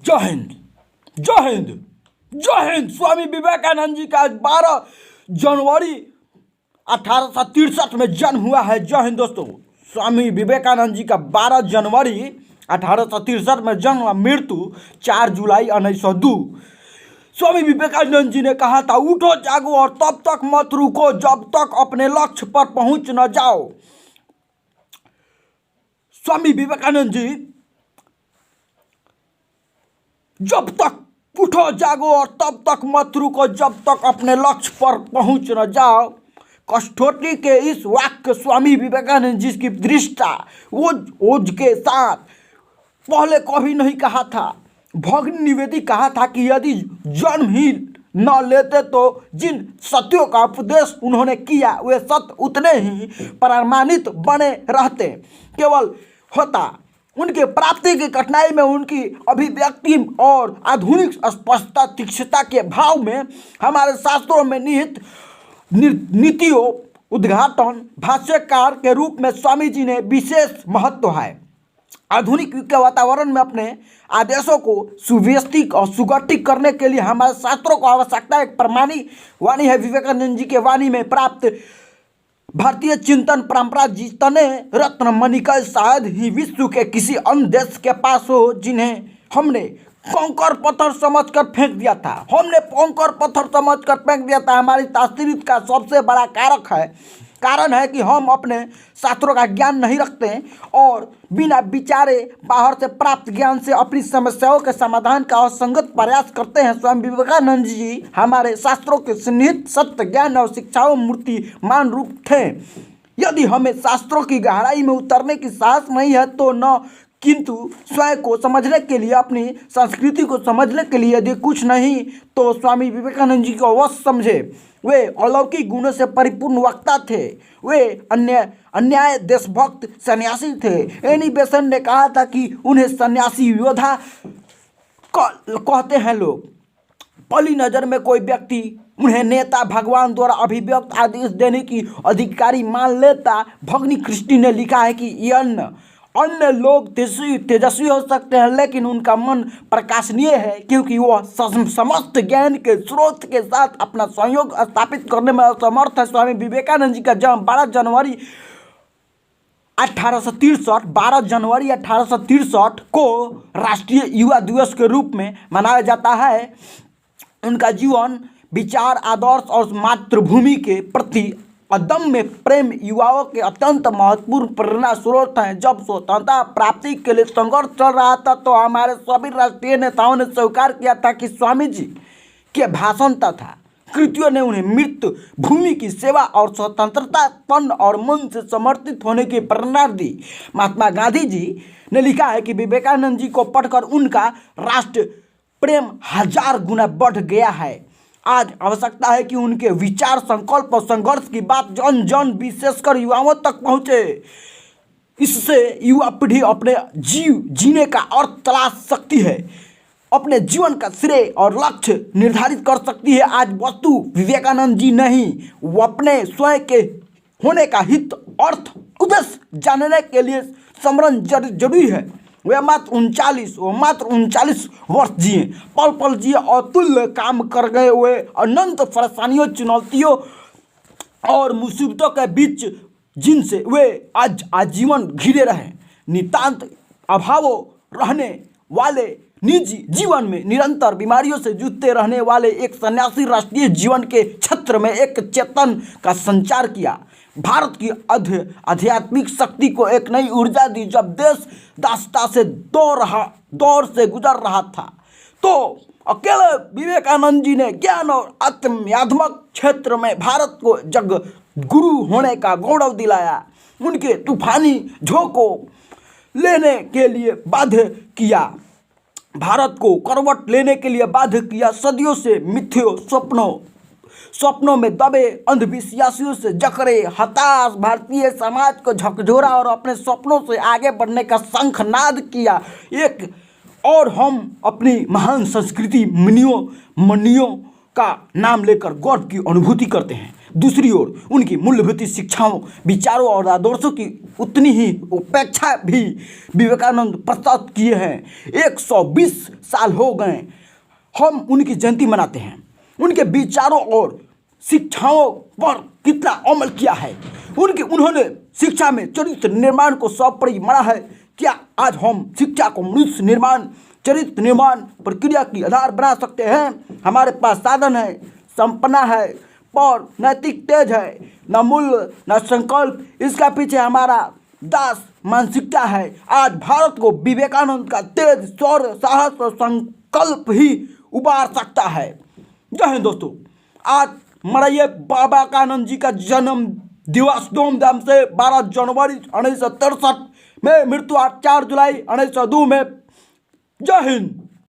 जय हिंद, जय हिंद, जय हिंद। स्वामी विवेकानंद जी का 12 जनवरी 1863 में जन्म हुआ है। जय हिंद दोस्तों। स्वामी विवेकानंद जी का 12 जनवरी 1863 में जन्म, मृत्यु 4 जुलाई 1902। स्वामी विवेकानंद जी ने कहा था, उठो जागो और तब तक मत रुको जब तक अपने लक्ष्य पर पहुंच न जाओ। स्वामी विवेकानंद जी जब तक उठो जागो और तब तक मत रुको जब तक अपने लक्ष्य पर पहुंच न जाओ। कष्टोटी के इस वाक्य स्वामी विवेकानंद जी की दृष्टा ओज के साथ पहले कभी नहीं कहा था। भगिनी निवेदी कहा था कि यदि जन्म ही न लेते तो जिन सत्यों का उपदेश उन्होंने किया वे सत्य उतने ही प्रमाणित बने रहते। केवल होता उनके प्राप्ति की कठिनाई में, उनकी अभिव्यक्ति और आधुनिक स्पष्टता तीक्ष्णता के भाव में हमारे शास्त्रों में निहित नीतियों उद्घाटन भाष्यकार के रूप में स्वामी जी ने विशेष महत्व है। आधुनिक युग के वातावरण में अपने आदेशों को सुव्यवस्थित और सुगठित करने के लिए हमारे शास्त्रों को आवश्यकता एक प्रमाणी वाणी है। विवेकानंद जी के वाणी में प्राप्त भारतीय चिंतन परंपरा जितने रत्न मणिका शायद ही विश्व के किसी अन्य देश के पास हो, जिन्हें हमने कंकर पत्थर समझकर फेंक दिया था। हमारी तासीरत का सबसे बड़ा कारण है कि हम अपने शास्त्रों का ज्ञान नहीं रखते और बिना विचारे बाहर से प्राप्त ज्ञान से अपनी समस्याओं के समाधान का असंगत प्रयास करते हैं। स्वामी विवेकानंद जी हमारे शास्त्रों के सन्निहित सत्य ज्ञान और शिक्षाओं मूर्तिमान रूप थे। यदि हमें शास्त्रों की गहराई में उतरने की साहस नहीं है तो न, किंतु स्वयं को समझने के लिए, अपनी संस्कृति को समझने के लिए यदि कुछ नहीं तो स्वामी विवेकानंद जी को अवश्य समझे। वे अलौकिक गुणों से परिपूर्ण वक्ता थे। वे अन्याय देशभक्त सन्यासी थे। एनी बेसेंट ने कहा था कि उन्हें सन्यासी योद्धा कहते हैं लोग। पहली नज़र में कोई व्यक्ति उन्हें नेता, भगवान द्वारा अभिव्यक्त आदेश देने की अधिकारी मान लेता। भगिनी क्रिस्टी ने लिखा है कि अन्य लोग तेजस्वी हो सकते हैं लेकिन उनका मन प्रकाशनीय है क्योंकि वह समस्त ज्ञान के स्रोत के साथ अपना सहयोग स्थापित करने में असमर्थ है। स्वामी विवेकानंद जी का जन्म 12 जनवरी 1863 को राष्ट्रीय युवा दिवस के रूप में मनाया जाता है। उनका जीवन, विचार, आदर्श और मातृभूमि के प्रति अदम्य प्रेम युवाओं के अत्यंत महत्वपूर्ण प्रेरणा स्रोत हैं। जब स्वतंत्रता प्राप्ति के लिए संघर्ष चल रहा था तो हमारे सभी राष्ट्रीय नेताओं ने स्वीकार किया था कि स्वामी जी के भाषण तथा कृतियों ने उन्हें मृत्यु भूमि की सेवा और स्वतंत्रता, तन और मन से समर्पित होने की प्रेरणा दी। महात्मा गांधी जी ने लिखा है कि विवेकानंद जी को पढ़कर उनका राष्ट्र प्रेम 1000 गुना बढ़ गया है। आज आवश्यकता है कि उनके विचार, संकल्प और संघर्ष की बात जन जन विशेषकर युवाओं तक पहुँचे। इससे युवा पीढ़ी अपने जीने का अर्थ तलाश सकती है, अपने जीवन का श्रेय और लक्ष्य निर्धारित कर सकती है। आज वस्तु विवेकानंद जी नहीं, वो अपने स्वयं के होने का हित, अर्थ, उद्देश्य जानने के लिए स्मरण जरूरी है। वे मात्र 39 वर्ष जिए, पल पल जिए और तुल्य काम कर गए। वे अनंत परेशानियों, चुनौतियों और मुसीबतों के बीच जिनसे वे आज आजीवन घिरे रहे, नितांत अभावों रहने वाले, निजी जीवन में निरंतर बीमारियों से जूझते रहने वाले एक सन्यासी राष्ट्रीय जीवन के क्षेत्र में एक चेतन का संचार किया। भारत की आध्यात्मिक शक्ति को एक नई ऊर्जा दी। जब देश दासता से दौर से गुजर रहा था तो अकेले विवेकानंद जी ने ज्ञान और आध्यात्मिक क्षेत्र में भारत को जग गुरु होने का गौरव दिलाया। उनके तूफानी झोंकों लेने के लिए बाध्य किया, भारत को करवट लेने के लिए बाध्य किया। सदियों से मिथ्यों स्वप्नों में दबे अंधविश्वासियों से जकड़े हताश भारतीय समाज को झकझोरा और अपने सपनों से आगे बढ़ने का शंखनाद किया। और हम अपनी महान संस्कृति मणियों का नाम लेकर गौरव की अनुभूति करते हैं। दूसरी ओर उनकी मूलभूत शिक्षाओं, विचारों और आदर्शों की उतनी ही उपेक्षा भी विवेकानंद प्रस्तुत किए हैं। 120 साल हो गए हम उनकी जयंती मनाते हैं। उनके विचारों और शिक्षाओं पर कितना अमल किया है, उन्होंने शिक्षा में चरित्र निर्माण को सर्वोपरि माना है। क्या आज हम शिक्षा को मनुष्य निर्माण, चरित्र निर्माण प्रक्रिया की आधार बना सकते हैं? हमारे पास साधन है, संपन्ना है, पर नैतिक तेज है, न मूल्य न संकल्प। इसका पीछे हमारा दास मानसिकता है। आज भारत को विवेकानंद का तेज, शौर्य, साहस और संकल्प ही उबार सकता है। जय हिंद दोस्तों। आज मनाइए बाबा कानंद जी का जन्म दिवस धूमधाम से। 12 जनवरी 1963 में, मृत्यु 4 जुलाई 1902 में। जय हिंद।